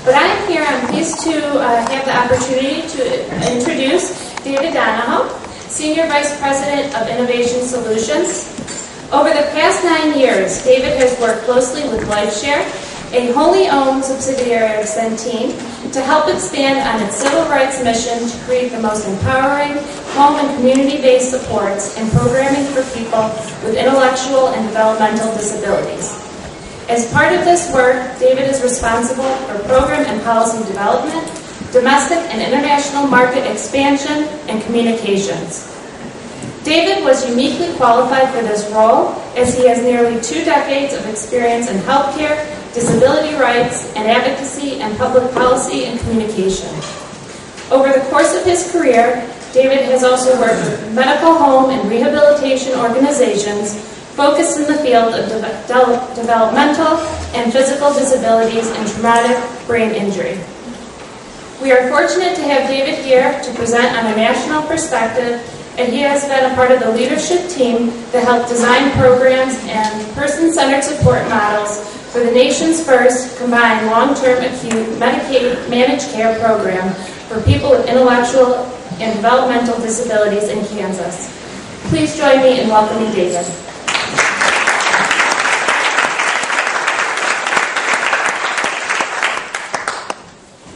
But I'm here, I'm pleased to have the opportunity to introduce David Donohue, Senior Vice President of Innovation Solutions. Over the past 9 years, David has worked closely with LifeShare, a wholly owned subsidiary of Centene, to help expand on its civil rights mission to create the most empowering home and community-based supports and programming for people with intellectual and developmental disabilities. As part of this work, David is responsible for program and policy development, domestic and international market expansion, and communications. David was uniquely qualified for this role as he has nearly 2 decades of experience in healthcare, disability rights, and advocacy and public policy and communication. Over the course of his career, David has also worked with medical home and rehabilitation organizations focused in the field of developmental and physical disabilities and traumatic brain injury. We are fortunate to have David here to present on a national perspective, and he has been a part of the leadership team that helped design programs and person-centered support models for the nation's first combined long-term acute Medicaid managed care program for people with intellectual and developmental disabilities in Kansas. Please join me in welcoming David.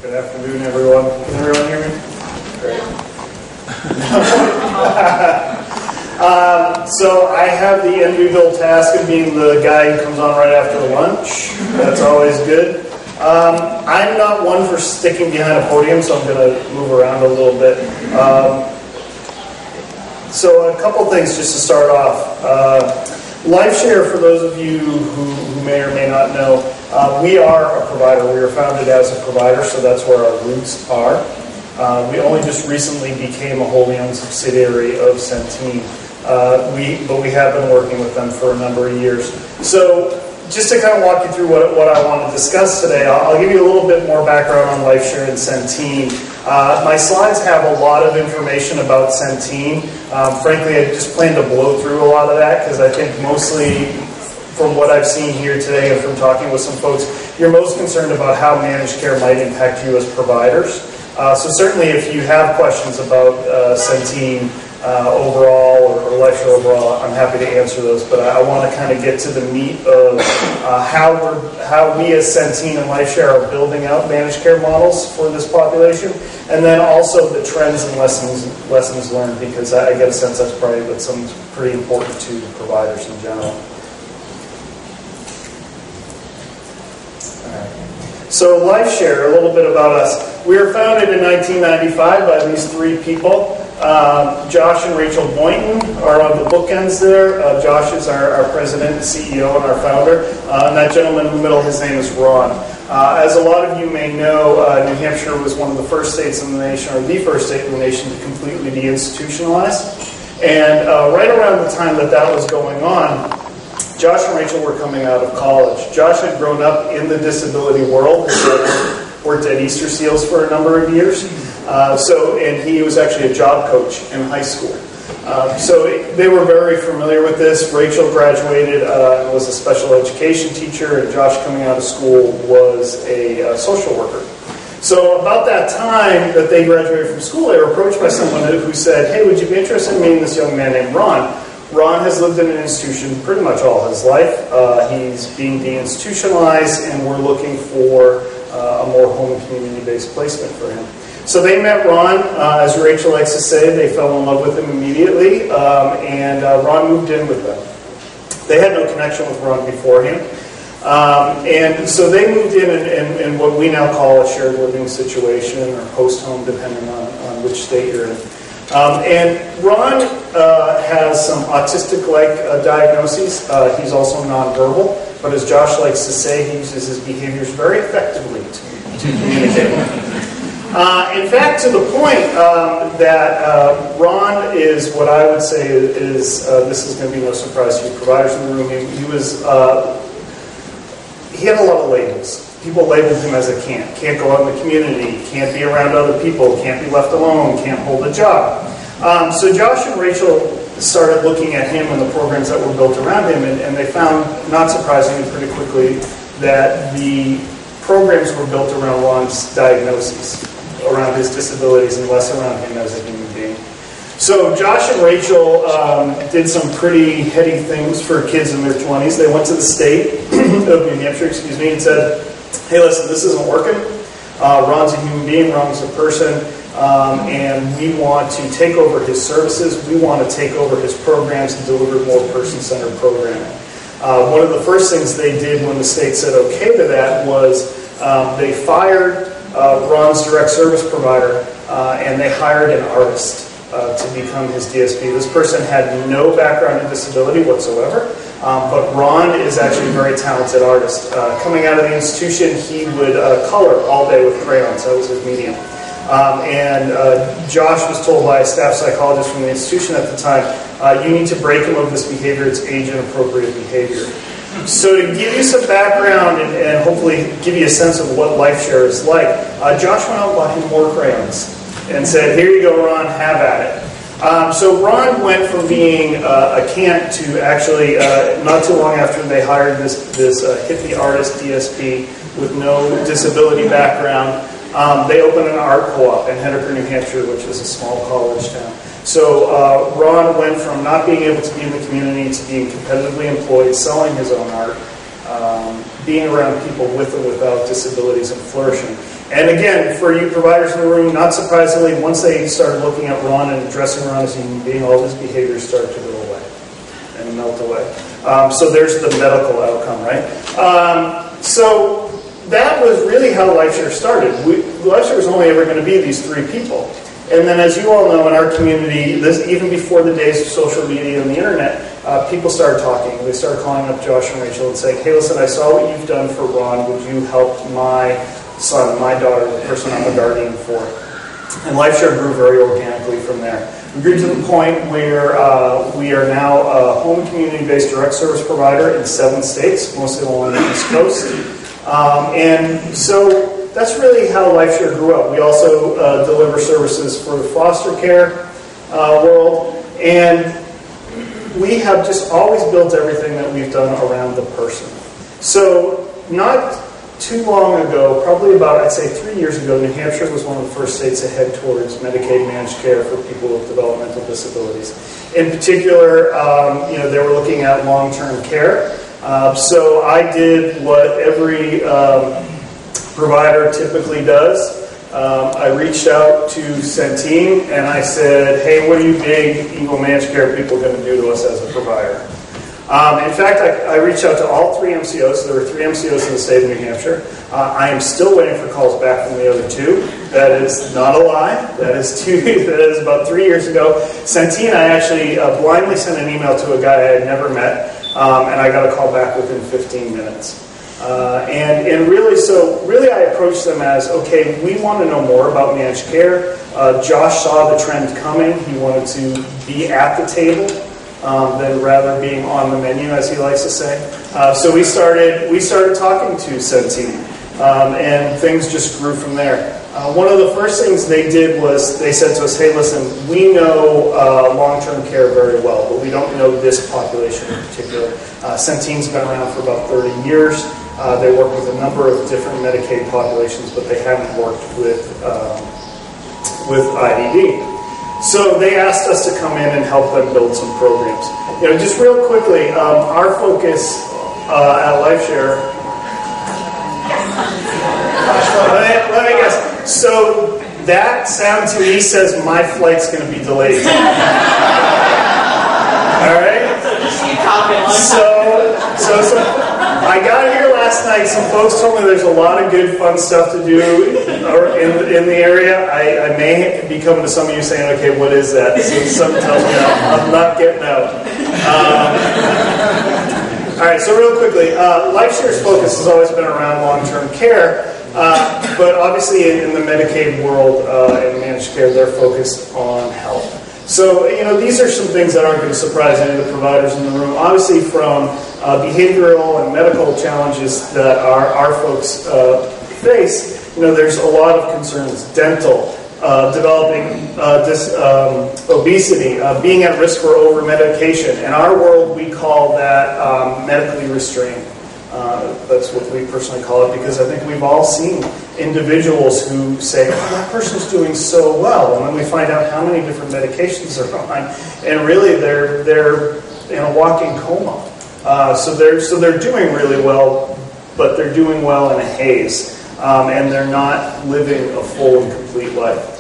Good afternoon, everyone. Can everyone hear me? Great. So I have the enviable task of being the guy who comes on right after lunch. That's always good. I'm not one for sticking behind a podium, so I'm going to move around a little bit. So a couple things just to start off. LifeShare, for those of you who may or may not know, we are a provider. We were founded as a provider, so that's where our roots are. We only just recently became a wholly owned subsidiary of Centene, but we have been working with them for a number of years. So just to kind of walk you through what I want to discuss today, I'll give you a little bit more background on LifeShare and Centene. My slides have a lot of information about Centene. Frankly, I just plan to blow through a lot of that because I think mostly from what I've seen here today and from talking with some folks, you're most concerned about how managed care might impact you as providers. So certainly if you have questions about Centene overall or LifeShare overall, I'm happy to answer those. But I want to kind of get to the meat of how we as Centene and LifeShare are building out managed care models for this population, and then also the trends and lessons learned, because I get a sense that's probably something pretty important to providers in general. So LifeShare, a little bit about us. We were founded in 1995 by these 3 people. Josh and Rachel Boynton are on the bookends there. Josh is our president and CEO and our founder. And that gentleman in the middle, his name is Ron. As a lot of you may know, New Hampshire was one of the first states in the nation, or the first state in the nation, to completely deinstitutionalize. And right around the time that was going on, Josh and Rachel were coming out of college. Josh had grown up in the disability world. He worked at Easter Seals for a number of years. And he was actually a job coach in high school. So they were very familiar with this. Rachel graduated and was a special education teacher, and Josh, coming out of school, was a social worker. So about that time that they graduated from school, they were approached by someone who said, "Hey, would you be interested in meeting this young man named Ron? Ron has lived in an institution pretty much all his life. He's being deinstitutionalized, and we're looking for a more home and community-based placement for him." So they met Ron. As Rachel likes to say, they fell in love with him immediately, and Ron moved in with them. They had no connection with Ron beforehand. And so they moved in what we now call a shared living situation, or host home, depending on which state you're in. And Ron has some autistic-like diagnoses. He's also nonverbal, but as Josh likes to say, he uses his behaviors very effectively to communicate. In fact, to the point that Ron is what I would say is this is going to be no surprise to you providers in the room. He had a lot of labels. People labeled him as a can't go out in the community, can't be around other people, can't be left alone, can't hold a job. So Josh and Rachel started looking at him and the programs that were built around him, and they found, not surprisingly, pretty quickly, that the programs were built around Ron's diagnoses, around his disabilities, and less around him as a human being. So Josh and Rachel did some pretty heady things for kids in their 20s. They went to the state of New Hampshire, and said, hey, listen, this isn't working. Ron's a human being, Ron's a person, and we want to take over his services. We want to take over his programs and deliver more person-centered programming. One of the first things they did when the state said okay to that was they fired Ron's direct service provider and they hired an artist to become his DSP. This person had no background in disability whatsoever, but Ron is actually a very talented artist. Coming out of the institution, he would color all day with crayons. That was his medium. And Josh was told by a staff psychologist from the institution at the time, you need to break him of this behavior. It's age-inappropriate behavior. So to give you some background and hopefully give you a sense of what LifeShare is like, Josh went out and bought him more crayons and said, here you go, Ron, have at it. So Ron went from being a cant to actually, not too long after they hired this hippie artist DSP with no disability background, they opened an art co-op in Henniker, New Hampshire, which is a small college town. So Ron went from not being able to be in the community to being competitively employed, selling his own art, being around people with or without disabilities and flourishing. And again, for you providers in the room, not surprisingly, once they started looking at Ron and addressing Ron as a human being, all his behaviors started to go away and melt away. So there's the medical outcome, right? So that was really how LifeShare started. LifeShare was only ever going to be these three people. And then as you all know, in our community, even before the days of social media and the internet, people started talking. They started calling up Josh and Rachel and saying, hey, listen, I saw what you've done for Ron. Would you help my son, my daughter, the person I'm a guardian for? And LifeShare grew very organically from there. We grew to the point where we are now a home community-based direct service provider in 7 states, mostly along the East Coast. And so that's really how LifeShare grew up. We also deliver services for the foster care world, and we have just always built everything that we've done around the person. So not too long ago, probably about, I'd say 3 years ago, New Hampshire was one of the first states to head towards Medicaid managed care for people with developmental disabilities. In particular, they were looking at long-term care. So I did what every provider typically does. I reached out to Centene and I said, hey, what are you big Eagle managed care people going to do to us as a provider? In fact, I reached out to all 3 MCOs. There were 3 MCOs in the state of New Hampshire. I am still waiting for calls back from the other 2. That is not a lie. That is about 3 years ago. Centene, I actually blindly sent an email to a guy I had never met, and I got a call back within 15 minutes. And really I approached them as, okay, we want to know more about managed care. Josh saw the trend coming. He wanted to be at the table than rather being on the menu, as he likes to say. So we started talking to Centene, and things just grew from there. One of the first things they did was they said to us, hey, listen, we know long-term care very well, but we don't know this population in particular. Centene's been around for about 30 years. They work with a number of different Medicaid populations, but they haven't worked with IDD. So they asked us to come in and help them build some programs. Just real quickly, our focus at LifeShare. Let me guess. So that sound to me says my flight's going to be delayed. All right. So I got here last night. Some folks told me there's a lot of good, fun stuff to do in the area. I may be coming to some of you saying, okay, what is that? So something tells me I'm not getting out. All right, so real quickly, LifeShare's focus has always been around long-term care, but obviously in the Medicaid world and managed care, they're focused on health. So, these are some things that aren't going to surprise any of the providers in the room. Obviously, from behavioral and medical challenges that our folks face, there's a lot of concerns. Dental, developing obesity, being at risk for over-medication. In our world, we call that medically restrained. That's what we personally call it, because I think we've all seen individuals who say, oh, that person's doing so well, and then we find out how many different medications they're on, and really they're in a walking coma. So they're doing really well, but they're doing well in a haze, and they're not living a full and complete life.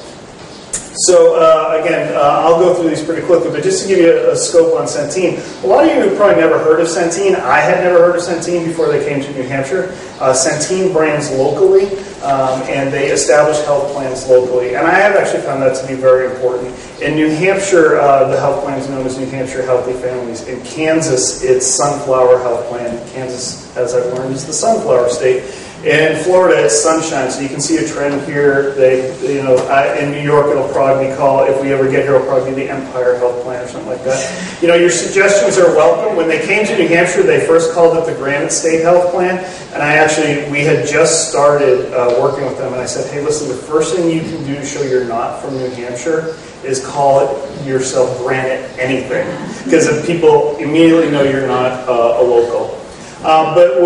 So again, I'll go through these pretty quickly, but just to give you a scope on Centene, a lot of you have probably never heard of Centene. I had never heard of Centene before they came to New Hampshire. Centene brands locally, and they establish health plans locally. And I have actually found that to be very important. In New Hampshire, the health plan is known as New Hampshire Healthy Families. In Kansas, it's Sunflower Health Plan. Kansas, as I've learned, is the sunflower state. In Florida, it's Sunshine, so you can see a trend here. In New York, it'll probably be called, if we ever get here, it'll probably be the Empire Health Plan or something like that. Your suggestions are welcome. When they came to New Hampshire, they first called it the Granite State Health Plan, and we had just started working with them, and I said, hey, listen, the first thing you can do to show you're not from New Hampshire is call it yourself Granite anything, because if people immediately know you're not a local. But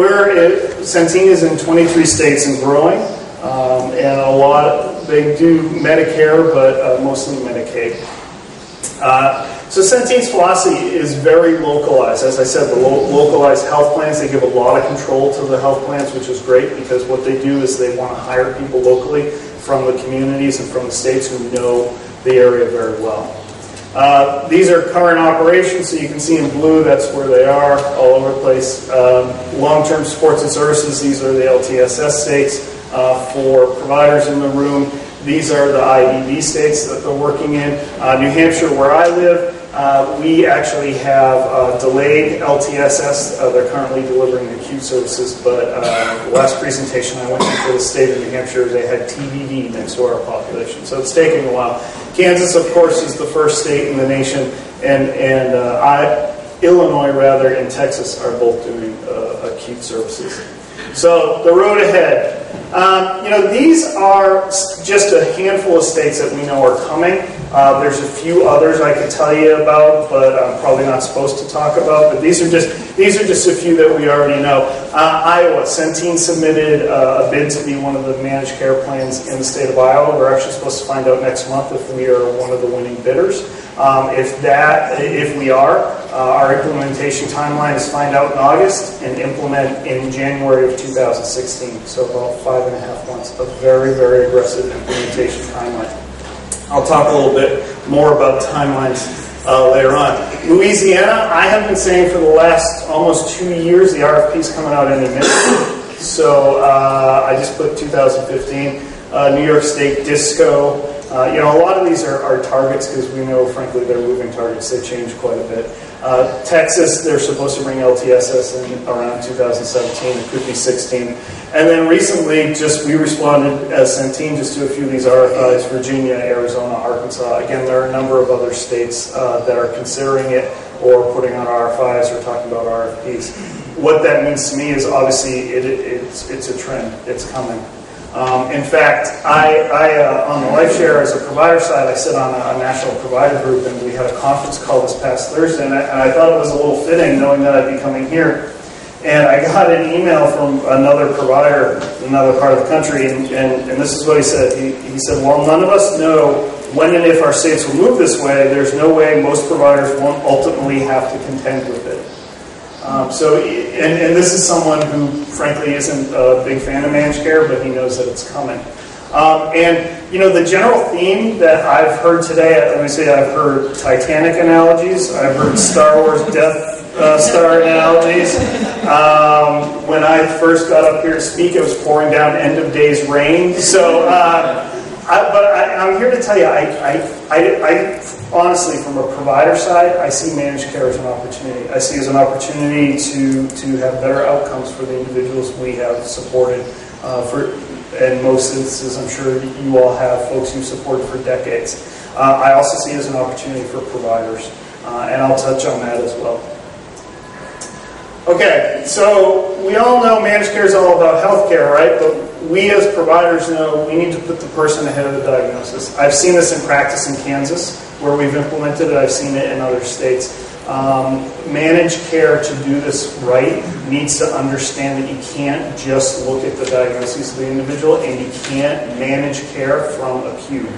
Centene is in 23 states and growing, and they do Medicare, but mostly Medicaid. So Centene's philosophy is very localized. As I said, the localized health plans, they give a lot of control to the health plans, which is great, because what they do is they want to hire people locally from the communities and from the states who know the area very well. These are current operations, so you can see in blue, that's where they are, all over the place. Long-term supports and services, these are the LTSS states. For providers in the room, these are the IDD states that they're working in. New Hampshire, where I live, we actually have delayed LTSS. They're currently delivering acute services, but the last presentation I went to for the state of New Hampshire, they had TBD next to our population, so it's taking a while. Kansas, of course, is the first state in the nation, and Illinois, and Texas are both doing acute services. So the road ahead. These are just a handful of states that we know are coming. There's a few others I could tell you about, but I'm probably not supposed to talk about. But these are just a few that we already know. Iowa, Centene submitted a bid to be one of the managed care plans in the state of Iowa. We're actually supposed to find out next month if we are one of the winning bidders. If we are, our implementation timeline is find out in August and implement in January of 2016. So about 5.5 months, a very, very aggressive implementation timeline. I'll talk a little bit more about timelines later on. Louisiana, I have been saying for the last almost 2 years, the RFP is coming out any minute. So I just put 2015. New York State, DISCO. A lot of these are targets because we know, frankly, they're moving targets. They change quite a bit. Texas, they're supposed to bring LTSS in around 2017. It could be 16. And then recently, we responded as Centene just to a few of these RFIs, Virginia, Arizona, Arkansas. Again, there are a number of other states that are considering it or putting on RFIs or talking about RFPs. What that means to me is obviously it's a trend. It's coming. In fact, on the LifeShare as a provider side, I sit on a national provider group, and we had a conference call this past Thursday, and I thought it was a little fitting knowing that I'd be coming here. And I got an email from another provider in another part of the country, and this is what he said. He said, well, none of us know when and if our states will move this way. There's no way most providers won't ultimately have to contend with it. And this is someone who, frankly, isn't a big fan of managed care, but he knows that it's coming. The general theme that I've heard today, let me say I've heard Titanic analogies, I've heard Star Wars Death Star analogies. When I first got up here to speak, it was pouring down end of days rain. So, I'm here to tell you, I honestly, from a provider side, I see managed care as an opportunity. I see it as an opportunity to have better outcomes for the individuals we have supported. In most instances, I'm sure you all have folks you've supported for decades. I also see it as an opportunity for providers, and I'll touch on that as well. Okay, so we all know managed care is all about healthcare, right? But we as providers know we need to put the person ahead of the diagnosis. I've seen this in practice in Kansas, where we've implemented it. I've seen it in other states. Managed care, to do this right, needs to understand that you can't just look at the diagnoses of the individual, and you can't manage care from a cube.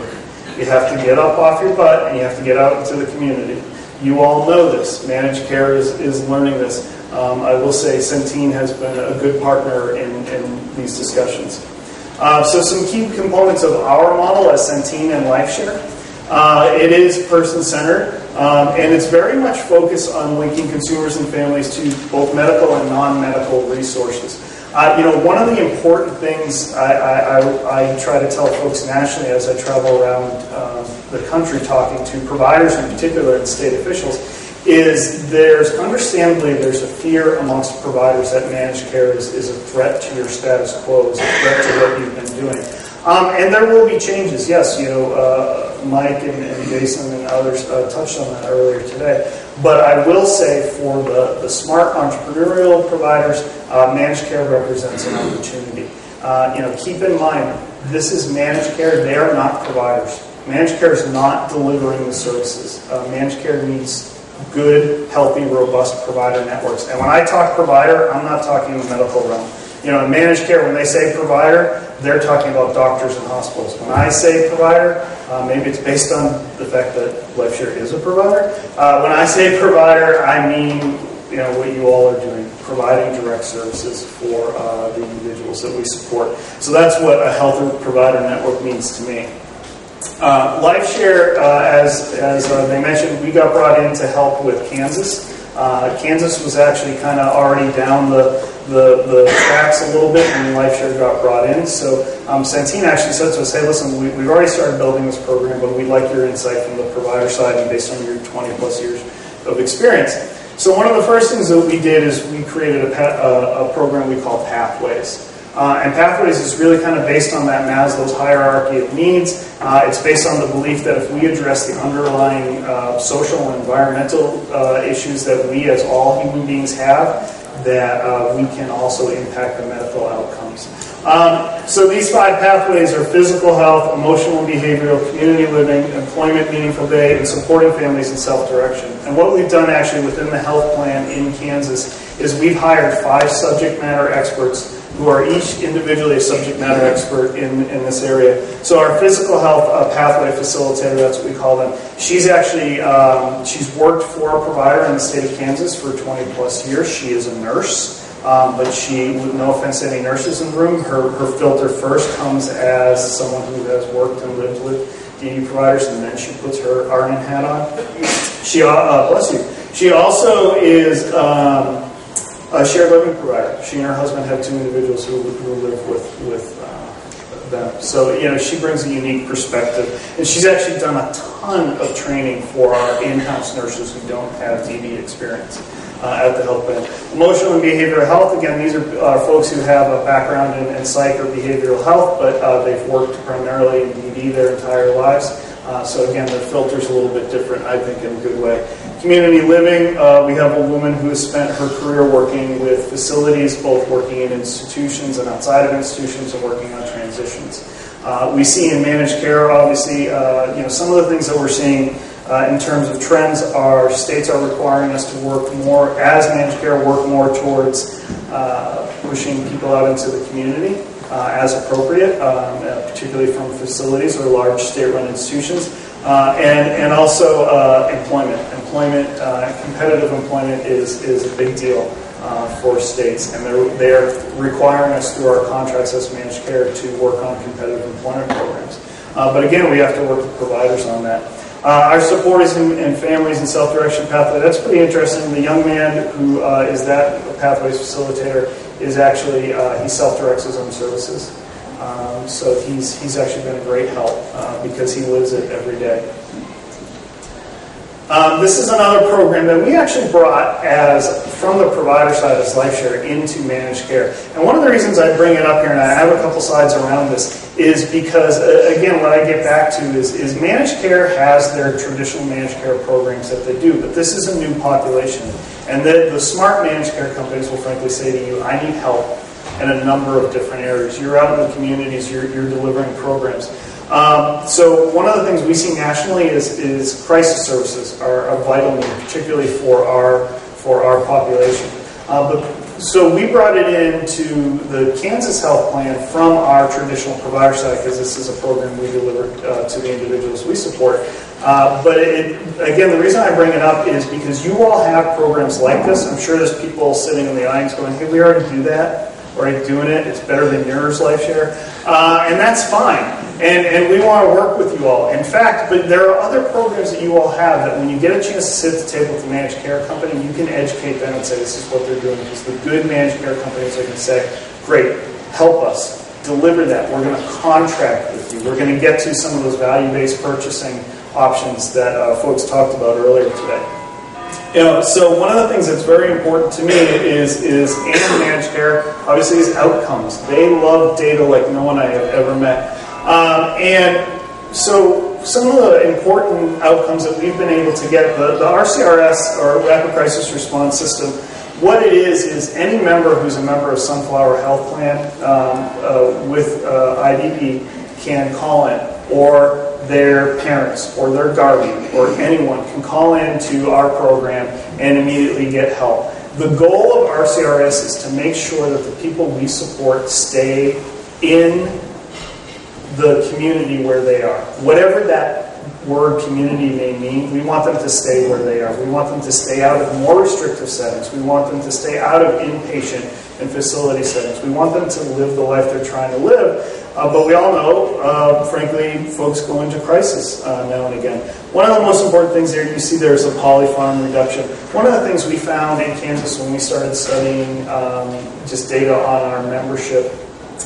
You have to get up off your butt and you have to get out into the community. You all know this. Managed care is learning this. I will say Centene has been a good partner in these discussions. So some key components of our model as Centene and LifeShare. It is person-centered, and it's very much focused on linking consumers and families to both medical and non-medical resources. One of the important things I try to tell folks nationally as I travel around the country talking to providers in particular and state officials is understandably there's a fear amongst providers that managed care is a threat to your status quo, is a threat to what you've been doing. And there will be changes, yes. Mike and Jason and others touched on that earlier today. But I will say for the smart entrepreneurial providers, managed care represents an opportunity. Keep in mind, this is managed care. They are not providers. Managed care is not delivering the services. Managed care needs good, healthy, robust provider networks. And when I talk provider, I'm not talking the medical realm. In managed care, when they say provider, they're talking about doctors and hospitals. When I say provider, maybe it's based on the fact that LifeShare is a provider. When I say provider, I mean what you all are doing, providing direct services for the individuals that we support. So that's what a healthy provider network means to me. LifeShare, as they mentioned, we got brought in to help with Kansas. Kansas was actually kind of already down the tracks a little bit when LifeShare got brought in. So Centene actually said to us, hey, listen, we've already started building this program, but we'd like your insight from the provider side and based on your 20 plus years of experience. So one of the first things that we did is we created a program we call Pathways. And Pathways is really kind of based on that Maslow's hierarchy of needs. It's based on the belief that if we address the underlying social and environmental issues that we as all human beings have, that we can also impact the medical outcomes. So these 5 pathways are physical health, emotional and behavioral, community living, employment, meaningful day, and supporting families in self-direction. And what we've done actually within the health plan in Kansas is we've hired 5 subject matter experts who are each individually a subject matter expert in this area. So our physical health pathway facilitator, that's what we call them, she's actually, she's worked for a provider in the state of Kansas for 20 plus years. She is a nurse, but she, with no offense to any nurses in the room, her filter first comes as someone who has worked and lived with DD providers, and then she puts her RN hat on. She, bless you. She also is a shared living provider. She and her husband have 2 individuals who live with them. So, she brings a unique perspective. And she's actually done a ton of training for our in-house nurses who don't have DD experience at the health plan. Emotional and behavioral health, again, these are folks who have a background in psych or behavioral health, but they've worked primarily in DD their entire lives. So again, the filter's a little bit different, I think, in a good way. Community living, we have a woman who has spent her career working with facilities, both working in institutions and outside of institutions and working on transitions. We see in managed care, obviously, some of the things that we're seeing in terms of trends are states are requiring us to work more, as managed care, work more towards pushing people out into the community as appropriate, particularly from facilities or large state-run institutions. And also employment. Competitive employment is a big deal for states, and they're requiring us through our contracts as managed care to work on competitive employment programs. But again, we have to work with providers on that. Our support is in families and self-direction pathway. That's pretty interesting. The young man who is that pathways facilitator is actually, he self-directs his own services. So he's actually been a great help because he lives it every day. This is another program that we actually brought from the provider side as LifeShare into managed care. And one of the reasons I bring it up here, and I have a couple slides around this, is because, again, what I get back to is managed care has their traditional managed care programs that they do, but this is a new population. And the smart managed care companies will frankly say to you, I need help in a number of different areas. You're out in the communities, you're delivering programs. So one of the things we see nationally is crisis services are a vital need, particularly for our population. So we brought it into the Kansas Health Plan from our traditional provider side, because this is a program we deliver to the individuals we support. But again, the reason I bring it up is because you all have programs like this. I'm sure there's people sitting in the audience going, hey, we already do that. We're already doing it. It's better than yours, LifeShare. And that's fine. And we want to work with you all. In fact, but there are other programs that you all have that when you get a chance to sit at the table with a managed care company, you can educate them and say, this is what they're doing. Because the good managed care companies are going to say, great, help us, deliver that. We're going to contract with you. We're going to get to some of those value-based purchasing options that folks talked about earlier today. So one of the things that's very important to me is in managed care, obviously, is outcomes. They love data like no one I have ever met. And so some of the important outcomes that we've been able to get, the RCRS, or Rapid Crisis Response System, what it is any member who's a member of Sunflower Health Plan with IDP can call in, or their parents or their guardian or anyone can call into our program and immediately get help. The goal of RCRS is to make sure that the people we support stay in the community where they are. Whatever that word community may mean, we want them to stay where they are. We want them to stay out of more restrictive settings. We want them to stay out of inpatient and facility settings. We want them to live the life they're trying to live. But we all know, frankly, folks go into crisis now and again. One of the most important things there, you see there's a polypharm reduction. One of the things we found in Kansas when we started studying just data on our membership,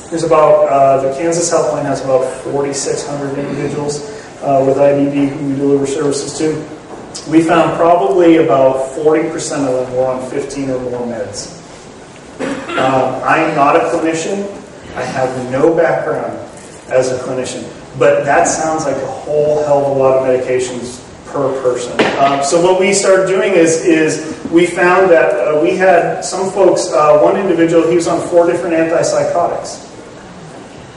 there's about, the Kansas Health Plan has about 4,600 individuals with IDD who we deliver services to. We found probably about 40% of them were on 15 or more meds. I am not a clinician. I have no background as a clinician, but that sounds like a whole hell of a lot of medications per person. So what we started doing is we found that we had some folks, one individual, he was on 4 different antipsychotics.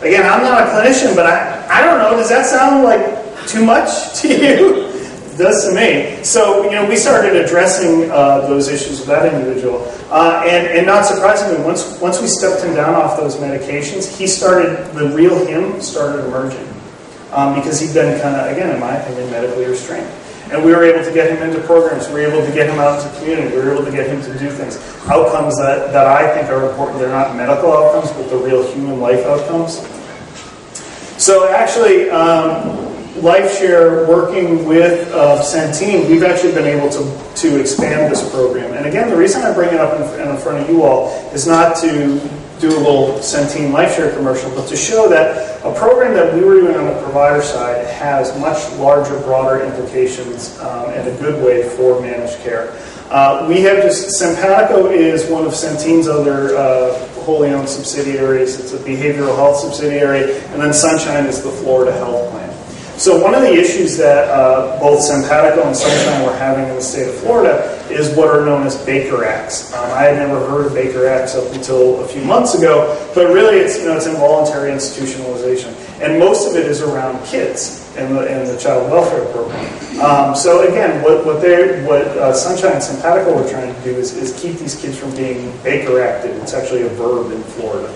Again, I'm not a clinician, but I don't know, does that sound like too much to you? It does to me. So, we started addressing those issues with that individual. And not surprisingly, once we stepped him down off those medications, the real him started emerging. Because he'd been kind of, again, in my opinion, medically restrained. And we were able to get him into programs. We were able to get him out into the community. We were able to get him to do things. Outcomes that I think are important. They're not medical outcomes, but the real human life outcomes. So actually, LifeShare, working with Centene, we've actually been able to expand this program. And again, the reason I bring it up in front of you all is not to do a little Centene LifeShare commercial, but to show that a program that we were doing on the provider side has much larger, broader implications in a good way for managed care. We have Simpatico is one of Centene's other wholly owned subsidiaries. It's a behavioral health subsidiary, and then Sunshine is the Florida Health Plan. So one of the issues that both Simpatico and Sunshine were having in the state of Florida is what are known as Baker Acts. I had never heard of Baker Acts up until a few months ago, but really it's involuntary institutionalization, and most of it is around kids and the child welfare program. So again, what Sunshine and Simpatico were trying to do is keep these kids from being Baker Acted. It's actually a verb in Florida.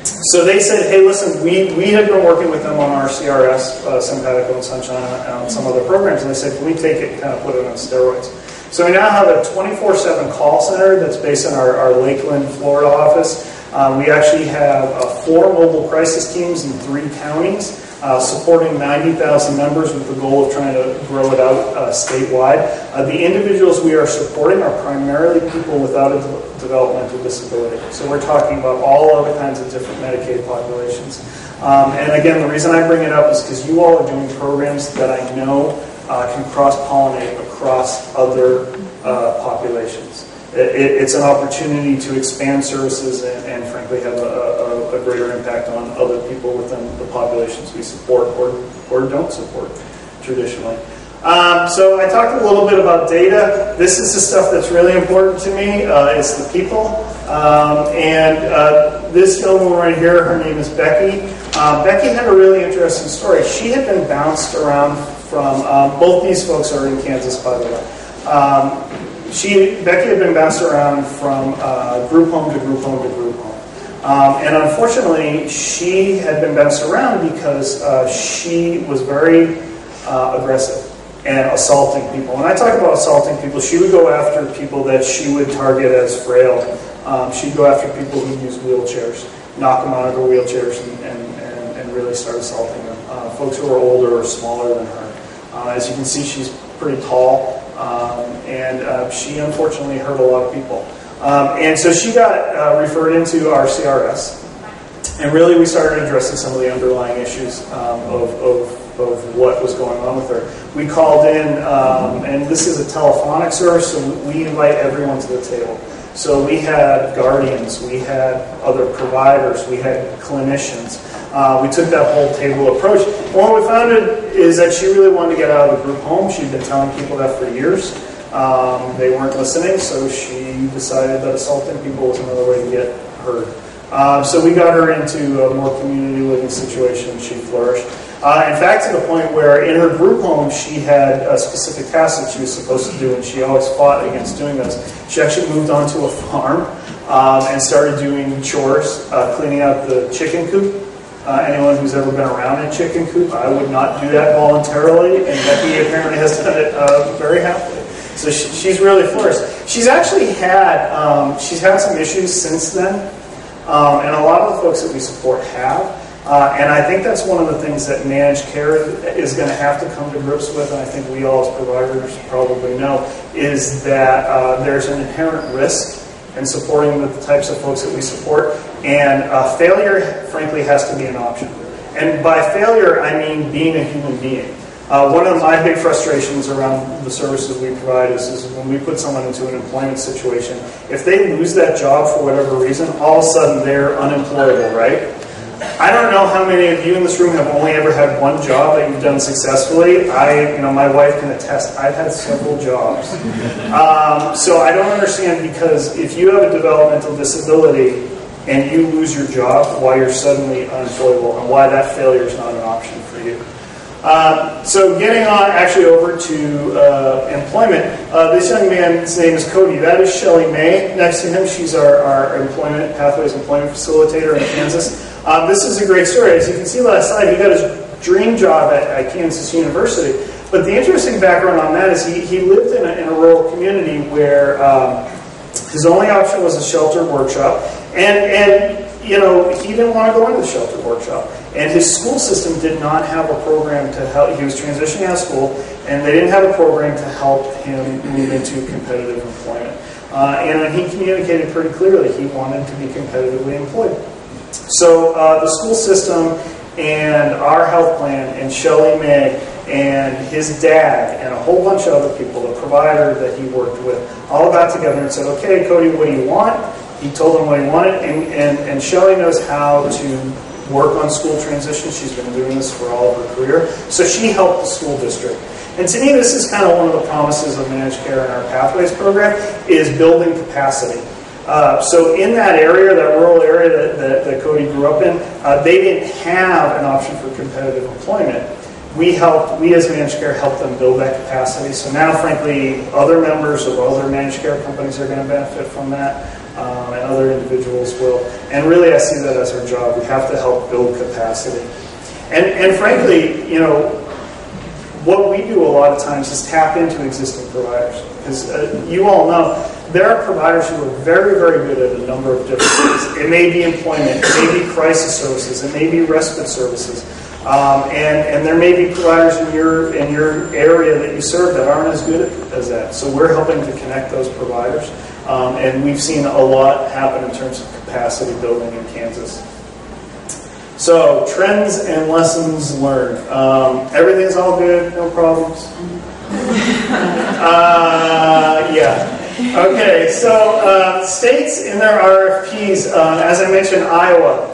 So they said, hey, listen, we had been working with them on our CRS, Simpatico and Sunshine, and some other programs, and they said, can we take it and kind of put it on steroids? So we now have a 24/7 call center that's based in our Lakeland, Florida office. We actually have 4 mobile crisis teams in 3 counties, supporting 90,000 members with the goal of trying to grow it out statewide. The individuals we are supporting are primarily people without a developmental disability. So we're talking about all other kinds of different Medicaid populations. And again, the reason I bring it up is because you all are doing programs that I know can cross-pollinate across other populations. It's an opportunity to expand services and frankly have a greater impact on other people within the populations we support or don't support traditionally. So I talked a little bit about data. This is the stuff that's really important to me. It's the people. This young woman right here, her name is Becky. Becky had a really interesting story. She had been bounced around from, both these folks are in Kansas, by the way. Becky had been bounced around from group home to group home to group home. And unfortunately, she had been bounced around because she was very aggressive and assaulting people. When I talk about assaulting people, she would go after people that she would target as frail. She'd go after people who use wheelchairs, knock them out of their wheelchairs, and really start assaulting them. Folks who are older or smaller than her. As you can see, she's pretty tall, and she unfortunately hurt a lot of people. And so she got referred into our CRS, and really we started addressing some of the underlying issues of what was going on with her. We called in, and this is a telephonic service, so we invite everyone to the table. So we had guardians, we had other providers, we had clinicians. We took that whole table approach. And what we found is that she really wanted to get out of the group home. She'd been telling people that for years. They weren't listening, so she decided that assaulting people was another way to get heard. So we got her into a more community living situation. She flourished. In fact, to the point where in her group home, she had a specific task that she was supposed to do, and she always fought against doing those. She actually moved onto a farm and started doing chores, cleaning out the chicken coop. Anyone who's ever been around a chicken coop, I would not do that voluntarily, and Becky apparently has done it very happily. So she's really flourished. She's actually had some issues since then, and a lot of the folks that we support have. And I think that's one of the things that managed care is going to have to come to grips with, and I think we all as providers probably know, is that there's an inherent risk in supporting the types of folks that we support, and failure, frankly, has to be an option. And by failure, I mean being a human being. One of my big frustrations around the services we provide is when we put someone into an employment situation, if they lose that job for whatever reason, all of a sudden they're unemployable, right? I don't know how many of you in this room have only ever had one job that you've done successfully. My wife can attest, I've had several jobs. So I don't understand, because if you have a developmental disability and you lose your job, why you're suddenly unemployable and why that failure is not an option for you. So getting on actually over to employment, this young man's name is Cody. That is Shelly May. Next to him, she's our employment pathways employment facilitator in Kansas. This is a great story. As you can see last slide, he got his dream job at Kansas University. But the interesting background on that is he lived in a rural community where his only option was a sheltered workshop. And he didn't want to go into the sheltered workshop. And his school system did not have a program to help. He was transitioning out of school, and they didn't have a program to help him move into competitive employment. And he communicated pretty clearly he wanted to be competitively employed. So the school system and our health plan and Shelly May and his dad and a whole bunch of other people, the provider that he worked with, all got together and said, okay, Cody, what do you want? He told them what he wanted, and Shelly knows how to work on school transition. She's been doing this for all of her career. So she helped the school district. And to me, this is kind of one of the promises of managed care in our Pathways program, is building capacity. So in that area, that rural area that Cody grew up in, they didn't have an option for competitive employment. We as managed care helped them build that capacity. So now, frankly, other members of other managed care companies are going to benefit from that, and other individuals will. And really, I see that as our job. We have to help build capacity. And frankly, what we do a lot of times is tap into existing providers. Because you all know, there are providers who are very, very good at a number of different things. It may be employment, it may be crisis services, it may be respite services. And there may be providers in your area that you serve that aren't as good as that. So we're helping to connect those providers. And we've seen a lot happen in terms of capacity building in Kansas. So, trends and lessons learned. Everything's all good, no problems? Yeah. Okay, so states in their RFPs, as I mentioned, Iowa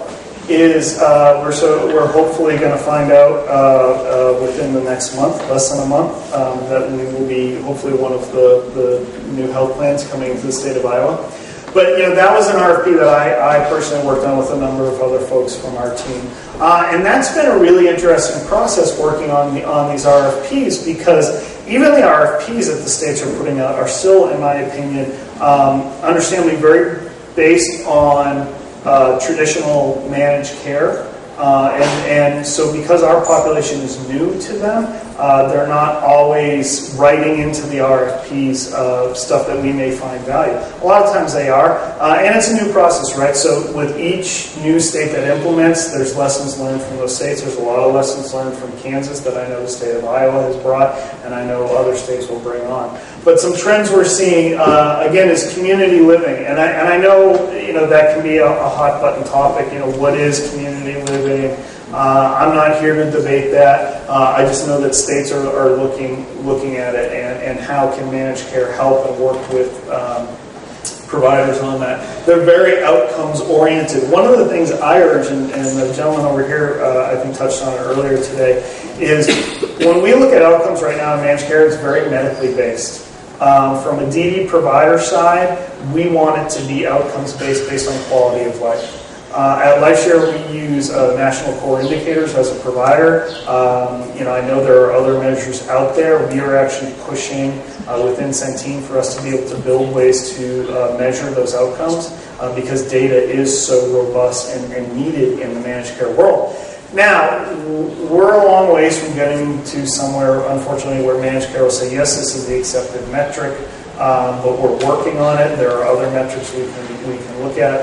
is, we're hopefully going to find out within the next month, less than a month, that we will be hopefully one of the new health plans coming into the state of Iowa. But that was an RFP that I personally worked on with a number of other folks from our team. And that's been a really interesting process working on these RFPs, because even the RFPs that the states are putting out are still, in my opinion, understandably very based on traditional managed care. And so because our population is new to them, they're not always writing into the RFPs stuff that we may find value. A lot of times they are, and it's a new process, right? So with each new state that implements, there's lessons learned from those states. There's a lot of lessons learned from Kansas that I know the state of Iowa has brought, and I know other states will bring on. But some trends we're seeing, again, is community living. And I know, that can be a hot button topic. What is community living? I'm not here to debate that. I just know that states are looking at it, and how can managed care help and work with providers on that. They're very outcomes oriented. One of the things I urge, and the gentleman over here I think touched on it earlier today, is when we look at outcomes right now in managed care, it's very medically based. From a DD provider side, we want it to be outcomes based on quality of life. At LifeShare, we use national core indicators as a provider. I know there are other measures out there. We are actually pushing within Centene for us to be able to build ways to measure those outcomes because data is so robust and needed in the managed care world. Now, we're a long ways from getting to somewhere, unfortunately, where managed care will say, yes, this is the accepted metric, but we're working on it. There are other metrics we can look at.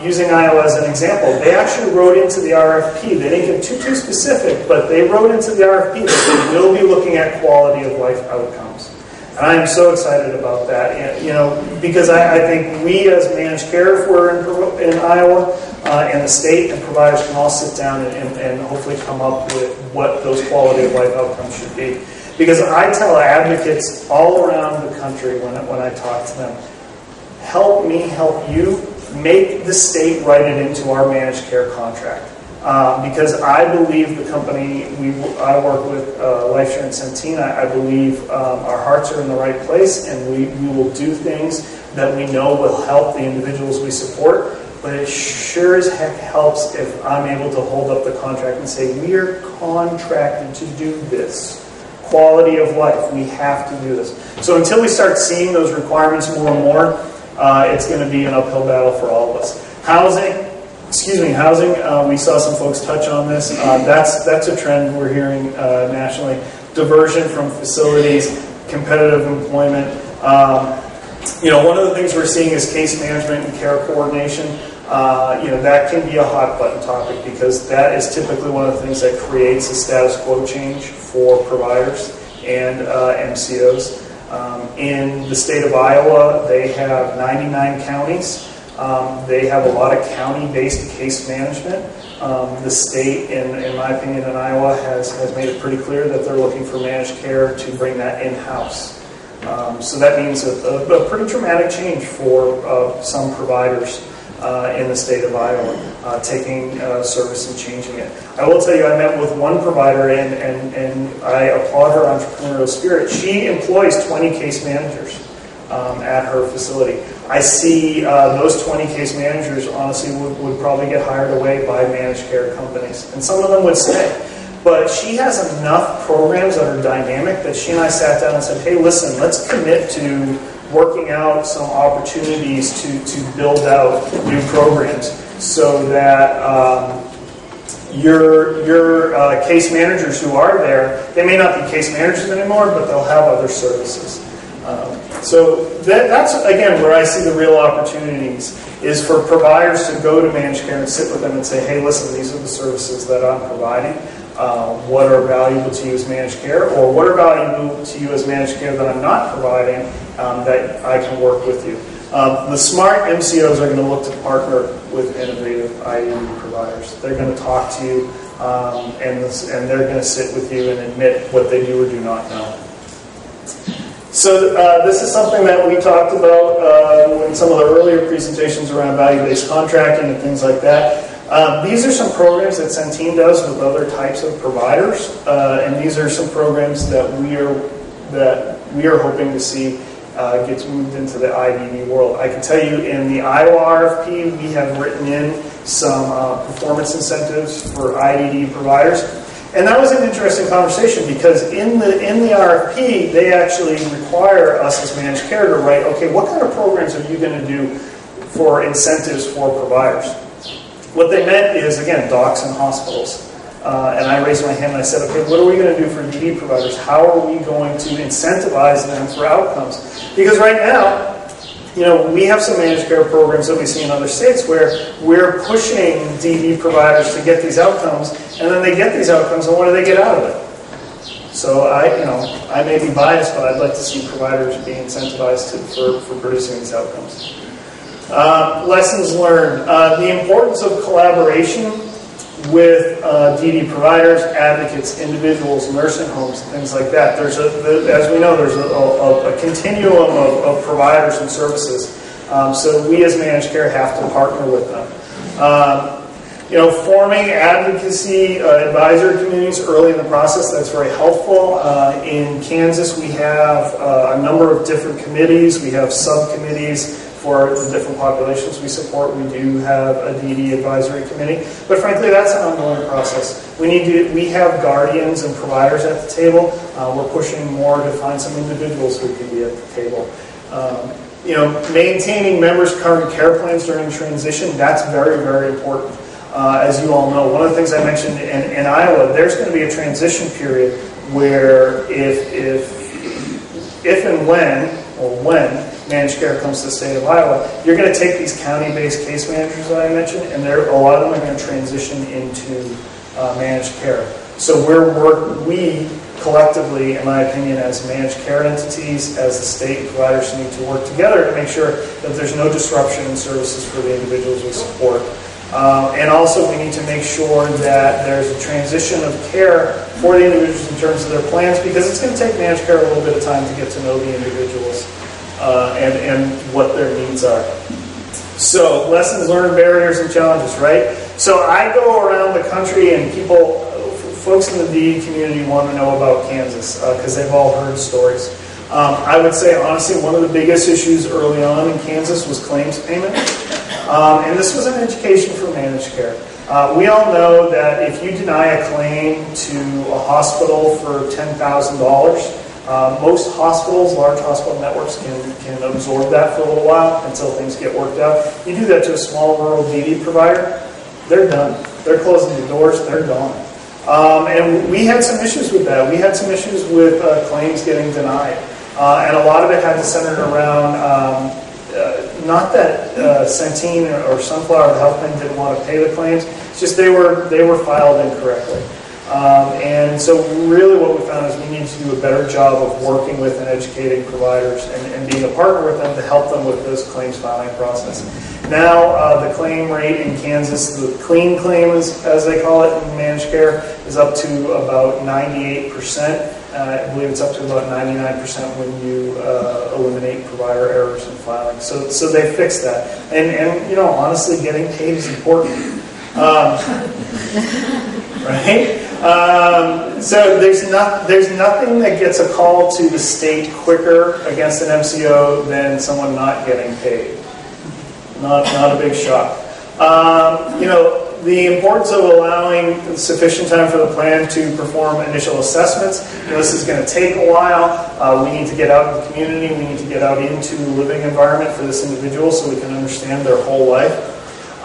Using Iowa as an example, they actually wrote into the RFP, they didn't get too specific, but they wrote into the RFP that they will be looking at quality of life outcomes. And I am so excited about that, because I think we as managed care, if we're in Iowa, and the state and providers can all sit down and hopefully come up with what those quality of life outcomes should be. Because I tell advocates all around the country when I talk to them, help me help you, make the state write it into our managed care contract. Because I believe the company I work with, LifeShare and Centene, I believe our hearts are in the right place, and we will do things that we know will help the individuals we support. But it sure as heck helps if I'm able to hold up the contract and say, we are contracted to do this. Quality of life, we have to do this. So until we start seeing those requirements more and more, it's going to be an uphill battle for all of us. Housing, we saw some folks touch on this. That's a trend we're hearing nationally. Diversion from facilities, competitive employment. One of the things we're seeing is case management and care coordination. That can be a hot button topic because that is typically one of the things that creates a status quo change for providers and MCOs. In the state of Iowa, they have 99 counties. They have a lot of county-based case management. The state, in my opinion, in Iowa, has made it pretty clear that they're looking for managed care to bring that in-house. So that means a pretty dramatic change for some providers in the state of Iowa, taking service and changing it. I will tell you, I met with one provider, and I applaud her entrepreneurial spirit. She employs 20 case managers at her facility. I see those 20 case managers, honestly, would probably get hired away by managed care companies, and some of them would stay. But she has enough programs that are dynamic that she and I sat down and said, hey, listen, let's commit to working out some opportunities to build out new programs so that your case managers who are there, they may not be case managers anymore, but they'll have other services. So that's, again, where I see the real opportunities is for providers to go to managed care and sit with them and say, hey, listen, these are the services that I'm providing. What are valuable to you as managed care, or what are valuable to you as managed care that I'm not providing that I can work with you. The smart MCOs are going to look to partner with innovative IED providers. They're going to talk to you and they're going to sit with you and admit what they do or do not know. So this is something that we talked about in some of the earlier presentations around value-based contracting and things like that. These are some programs that Centene does with other types of providers, and these are some programs that we are hoping to see gets moved into the IDD world. I can tell you in the Iowa RFP, we have written in some performance incentives for IDD providers. And that was an interesting conversation because in the RFP, they actually require us as managed care to write, okay, what kind of programs are you going to do for incentives for providers? What they meant is, again, docs and hospitals. And I raised my hand and I said, okay, what are we going to do for DD providers? How are we going to incentivize them for outcomes? Because right now, we have some managed care programs that we see in other states where we're pushing DD providers to get these outcomes, and then they get these outcomes, and what do they get out of it? So I may be biased, but I'd like to see providers be incentivized for producing these outcomes. Lessons learned. The importance of collaboration with DD providers, advocates, individuals, nursing homes, and things like that. As we know, there's a continuum of providers and services. So we as managed care have to partner with them. Forming advocacy advisory communities early in the process, that's very helpful. In Kansas, we have a number of different committees. We have subcommittees for the different populations we support. We do have a DD advisory committee, but frankly, that's an ongoing process. We have guardians and providers at the table. We're pushing more to find some individuals who can be at the table. Maintaining members' current care plans during transition, that's very, very important. As you all know, one of the things I mentioned in Iowa, there's going to be a transition period where if and when managed care comes to the state of Iowa, you're going to take these county-based case managers that I mentioned, and a lot of them are going to transition into managed care. So we collectively, in my opinion, as managed care entities, as the state providers, need to work together to make sure that there's no disruption in services for the individuals we support. And also we need to make sure that there's a transition of care for the individuals in terms of their plans, because it's going to take managed care a little bit of time to get to know the individuals and what their needs are. So lessons learned, barriers and challenges, right? So I go around the country and folks in the DE community want to know about Kansas because they've all heard stories. I would say, honestly, one of the biggest issues early on in Kansas was claims payment. And this was an education for managed care. We all know that if you deny a claim to a hospital for $10,000, most hospitals, large hospital networks, can absorb that for a little while until things get worked out. You do that to a small rural DD provider, they're done. They're closing the doors, they're gone. And we had some issues with that. We had some issues with claims getting denied. And a lot of it had to center around, not that Centene or Sunflower, the health plan, didn't want to pay the claims. It's just they were filed incorrectly. And so really what we found is we need to do a better job of working with and educating providers and being a partner with them to help them with this claims filing process. Now the claim rate in Kansas, the clean claims as they call it in managed care, is up to about 98%. I believe it's up to about 99% when you eliminate provider errors in filing. So they fixed that. And honestly, getting paid is important. Right? So there's nothing that gets a call to the state quicker against an MCO than someone not getting paid. Not a big shock. The importance of allowing sufficient time for the plan to perform initial assessments. This is going to take a while. We need to get out in the community. We need to get out into the living environment for this individual so we can understand their whole life.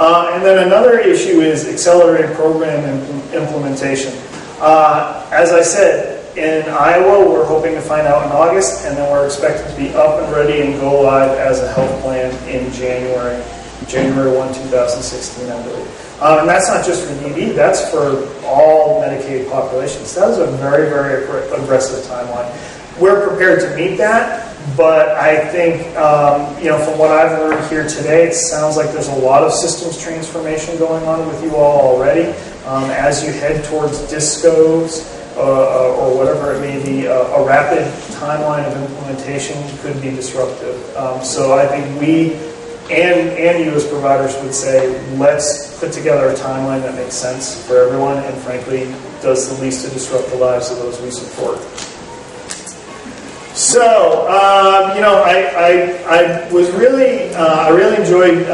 And then another issue is accelerated program implementation. As I said, in Iowa, we're hoping to find out in August, and then we're expected to be up and ready and go live as a health plan in January 1, 2016, I believe. And that's not just for DD, that's for all Medicaid populations. That is a very, very aggressive timeline. We're prepared to meet that, but I think, from what I've learned here today, it sounds like there's a lot of systems transformation going on with you all already. As you head towards DISCOs or whatever it may be, a rapid timeline of implementation could be disruptive. So I think we and you as providers would say, let's put together a timeline that makes sense for everyone and frankly does the least to disrupt the lives of those we support. So, I was really, I really enjoyed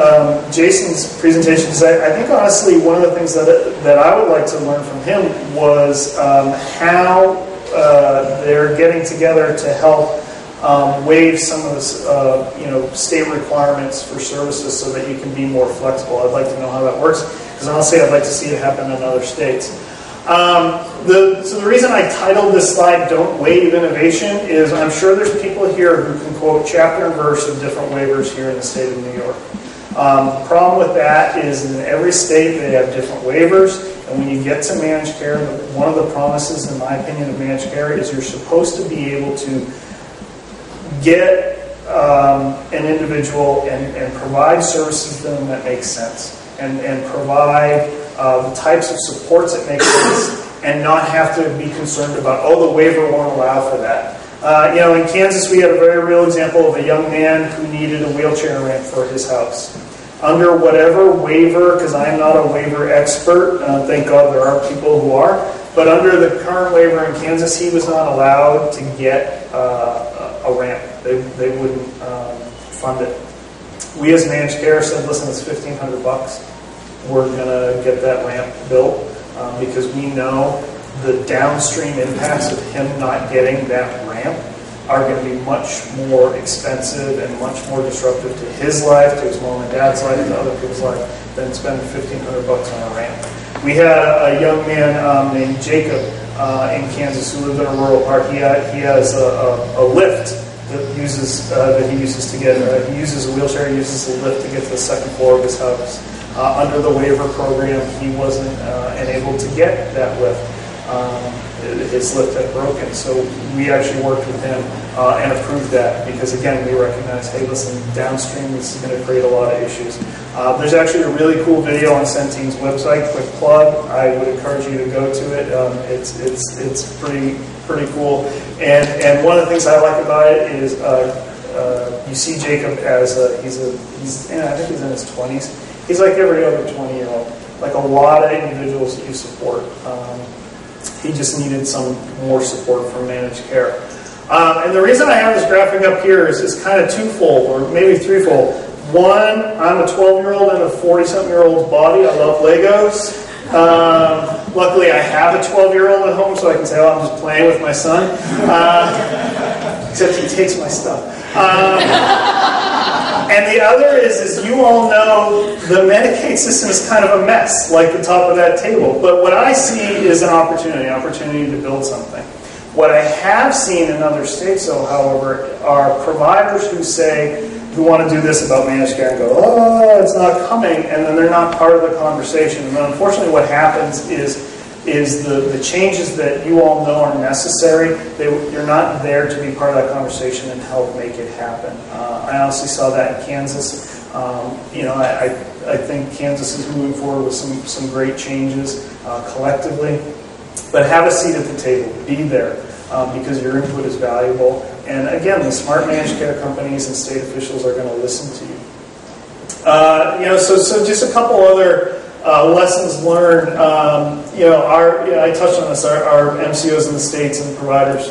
Jason's presentation because I think honestly one of the things that I would like to learn from him was how they're getting together to help waive some of the state requirements for services so that you can be more flexible. I'd like to know how that works because honestly I'd like to see it happen in other states. So the reason I titled this slide "Don't Waive Innovation" is I'm sure there's people here who can quote chapter and verse of different waivers here in the state of New York. The problem with that is in every state they have different waivers, and when you get to managed care, one of the promises, in my opinion, of managed care is you're supposed to be able to get an individual and provide services to them that make sense, and provide the types of supports that make sense, and not have to be concerned about, oh, the waiver won't allow for that. In Kansas, we had a very real example of a young man who needed a wheelchair ramp for his house. Under whatever waiver, because I'm not a waiver expert, thank God there are people who are, but under the current waiver in Kansas, he was not allowed to get a ramp. They wouldn't fund it. We as managed care said, listen, it's $1,500. We're going to get that ramp built because we know the downstream impacts of him not getting that ramp are going to be much more expensive and much more disruptive to his life, to his mom and dad's life, to other people's life than spending $1,500 on a ramp. We had a young man named Jacob in Kansas who lived in a rural part. He has a lift that he uses to get. He uses a wheelchair. He uses a lift to get to the second floor of his house. Under the waiver program, he wasn't enabled to get that lift. His lift had broken, so we actually worked with him and approved that because, again, we recognize, hey, listen, downstream this is going to create a lot of issues. There's actually a really cool video on Centene's website. Quick plug. I would encourage you to go to it. It's pretty cool. And one of the things I like about it is you see Jacob as I think he's in his 20s. He's like every other 20-year-old, like a lot of individuals that you support. He just needed some more support from managed care. And the reason I have this graphic up here is kind of twofold, or maybe threefold. One, I'm a 12-year-old in a 40-something-year-old's body. I love Legos. Luckily, I have a 12-year-old at home, so I can say, oh, I'm just playing with my son. Except he takes my stuff. And the other is you all know the Medicaid system is kind of a mess, like the top of that table. But what I see is an opportunity to build something. What I have seen in other states, though, however, are providers who want to do this about managed care and go, oh, it's not coming, and then they're not part of the conversation. And then unfortunately what happens is the changes that you all know are necessary, you're not there to be part of that conversation and help make it happen. I honestly saw that in Kansas. I think Kansas is moving forward with some great changes collectively. But have a seat at the table. Be there because your input is valuable. And again, the smart managed care companies and state officials are going to listen to you. So just a couple other lessons learned. I touched on this. Our MCOs in the states and providers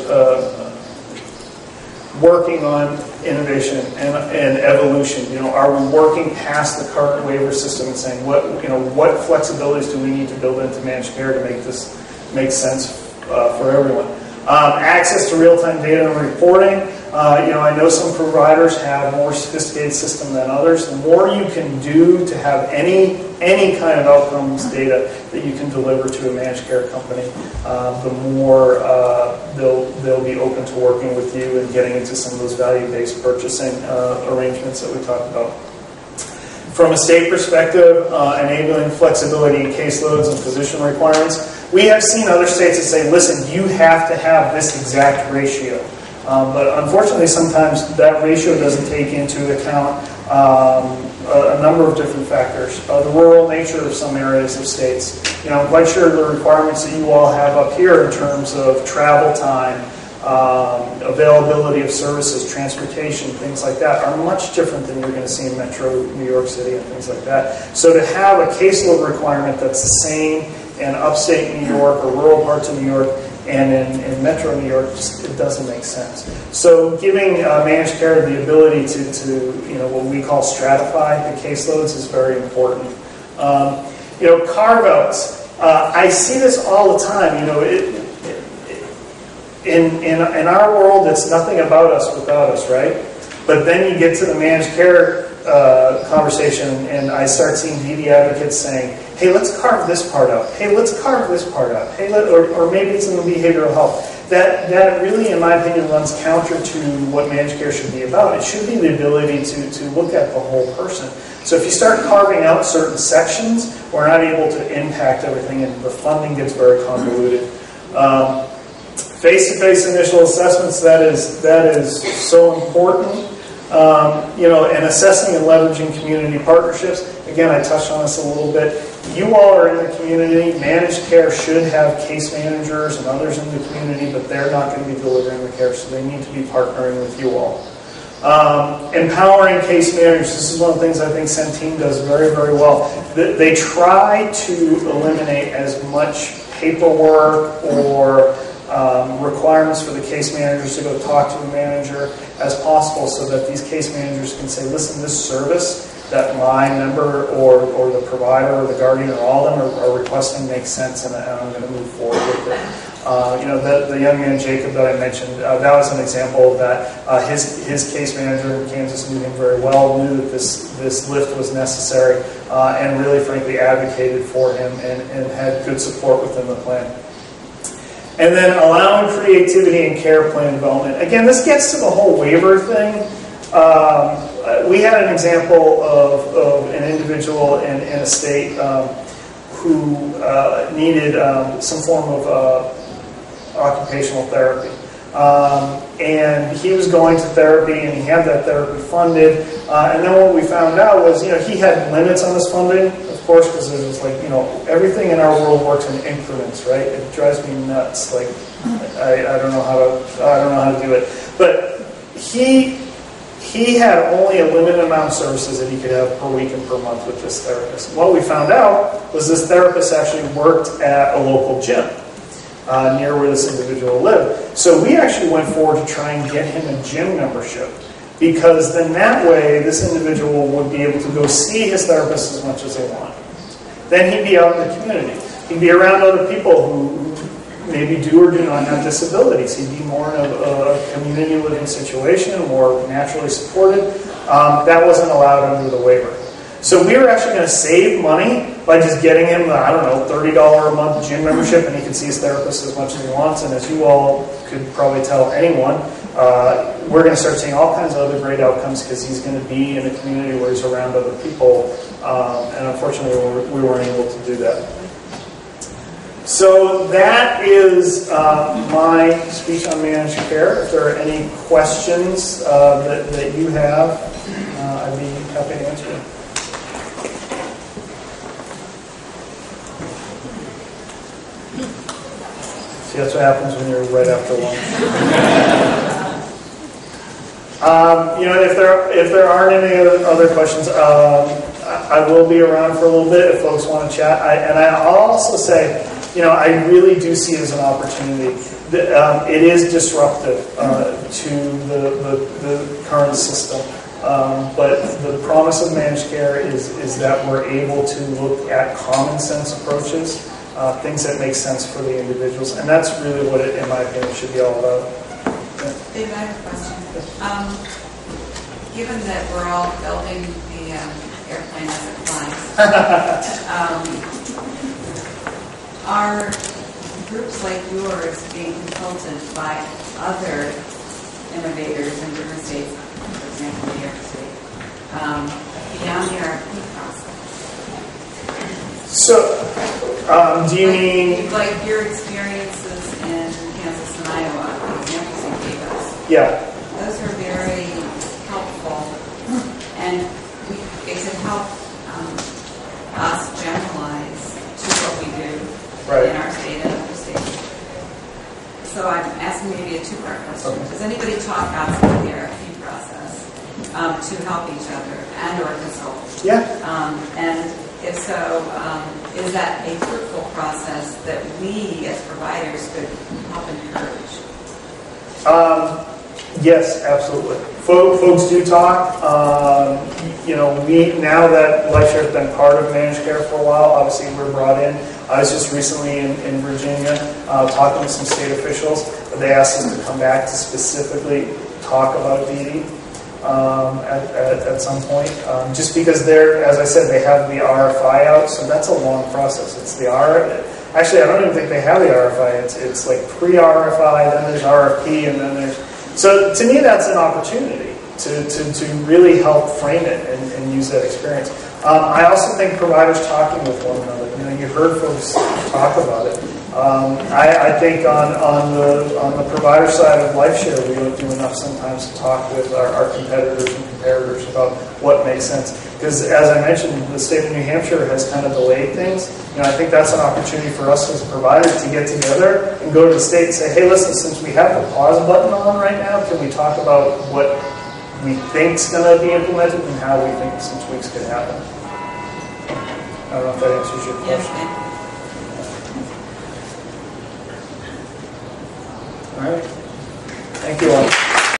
working on innovation and evolution. Are we working past the current waiver system and saying what flexibilities do we need to build into managed care to make this make sense for everyone? Access to real-time data and reporting. I know some providers have more sophisticated system than others. The more you can do to have any kind of outcomes data that you can deliver to a managed care company, the more they'll be open to working with you and getting into some of those value-based purchasing arrangements that we talked about. From a state perspective, enabling flexibility in caseloads and physician requirements, we have seen other states that say, listen, you have to have this exact ratio. But unfortunately, sometimes that ratio doesn't take into account a number of different factors. The rural nature of some areas of states. I'm quite sure the requirements that you all have up here in terms of travel time, availability of services, transportation, things like that are much different than you're going to see in Metro New York City and things like that. So to have a caseload requirement that's the same in upstate New York or rural parts of New York And in Metro New York, just, it doesn't make sense. So giving managed care the ability to what we call stratify the caseloads is very important. Carve-outs. I see this all the time. In our world, it's nothing about us without us, right? But then you get to the managed care conversation, and I start seeing DD advocates saying, hey, let's carve this part out. Hey, let's carve this part out. Hey, or maybe it's in the behavioral health. That really, in my opinion, runs counter to what managed care should be about. It should be the ability to look at the whole person. So if you start carving out certain sections, we're not able to impact everything, and the funding gets very convoluted. Face-to-face initial assessments, that is so important. And assessing and leveraging community partnerships. Again, I touched on this a little bit. You all are in the community. Managed care should have case managers and others in the community, but they're not going to be delivering the care, so they need to be partnering with you all. Empowering case managers. This is one of the things I think Centene does very, very well. They try to eliminate as much paperwork or requirements for the case managers to go talk to a manager as possible, so that these case managers can say, listen, this service that my member or the provider or the guardian or all of them are requesting makes sense, and I'm going to move forward with it. The young man Jacob that I mentioned, that was an example of that. His case manager in Kansas knew him very well, knew that this lift was necessary, and really frankly advocated for him and had good support within the plan. And then allowing creativity in care plan development. Again, this gets to the whole waiver thing. We had an example of an individual in a state who needed some form of occupational therapy. And he was going to therapy, and he had that therapy funded. And then what we found out was, he had limits on his funding, of course, because it was like, everything in our world works in increments, right? It drives me nuts. Like, I don't know how to do it. But he had only a limited amount of services that he could have per week and per month with this therapist. What we found out was this therapist actually worked at a local gym near where this individual lived. So we actually went forward to try and get him a gym membership, because then that way this individual would be able to go see his therapist as much as they want. Then he'd be out in the community. He'd be around other people who maybe do or do not have disabilities. He'd be more in a community living situation, more naturally supported. That wasn't allowed under the waiver. So we were actually going to save money by just getting him, $30 a month gym membership, and he could see his therapist as much as he wants. And as you all could probably tell anyone, we're going to start seeing all kinds of other great outcomes, because he's going to be in a community where he's around other people. And unfortunately, we weren't able to do that. So that is my speech on managed care. If there are any questions that you have, I'd be happy to answer them. See, that's what happens when you're right after lunch. If there aren't any other questions, I will be around for a little bit if folks want to chat. I'll also say, I really do see it as an opportunity. It is disruptive to the current system. But the promise of managed care is that we're able to look at common sense approaches, things that make sense for the individuals. And that's really what it, in my opinion, should be all about. Yeah. David, I have a question. Given that we're all building the airplane as it flies, are groups like yours being consulted by other innovators in different states, for example, New York State, beyond the RFP process? So, do you mean... Like your experiences in Kansas and Iowa, the examples you gave us. Yeah. Those are very helpful, and they could help us generalize to what we do in our state and other states. So I'm asking maybe a two-part question. Okay. Does anybody talk outside the RFP process to help each other and or consult? Yeah. And if so, is that a fruitful process that we as providers could help encourage? Yes, absolutely. Folks do talk. Now that LifeShare has been part of managed care for a while, obviously we're brought in. I was just recently in Virginia talking with some state officials. They asked us to come back to specifically talk about DD at some point. Just because as I said, they have the RFI out, so that's a long process. It's the Actually, I don't even think they have the RFI. It's like pre-RFI, then there's RFP, and then there's... So to me, that's an opportunity to really help frame it and use that experience. I also think providers talking with one another. You heard folks talk about it. I think on the provider side of LifeShare, we don't do enough sometimes to talk with our competitors and comparators about what makes sense. Because as I mentioned, the state of New Hampshire has kind of delayed things. I think that's an opportunity for us as providers to get together and go to the state and say, hey, listen, since we have the pause button on right now, can we talk about what we think is going to be implemented and how we think some tweaks could happen? I don't know if that answers your question. Yes, all right. Thank you all.